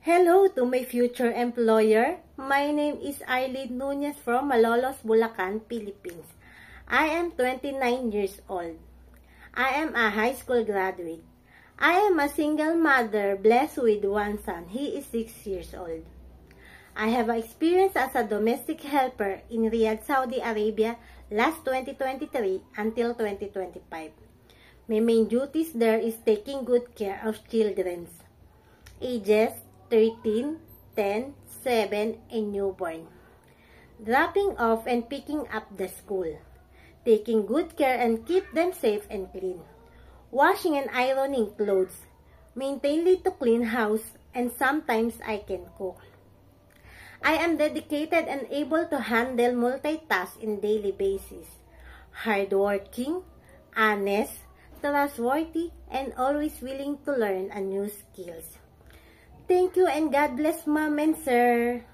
Hello to my future employer. My name is Arlene Nunez from Malolos, Bulacan, Philippines. I am 29 years old. I am a high school graduate. I am a single mother blessed with one son. He is 6 years old. I have experience as a domestic helper in Riyadh, Saudi Arabia last 2023 until 2025. My main duties there is taking good care of children, ages 13, 10, 7, and newborn. Dropping off and picking up the school. Taking good care and keep them safe and clean. Washing and ironing clothes. Maintain to clean house, and sometimes I can cook. I am dedicated and able to handle multitask in daily basis. Hardworking, honest, trustworthy, and always willing to learn a new skills. Thank you and God bless, Mom and Sir.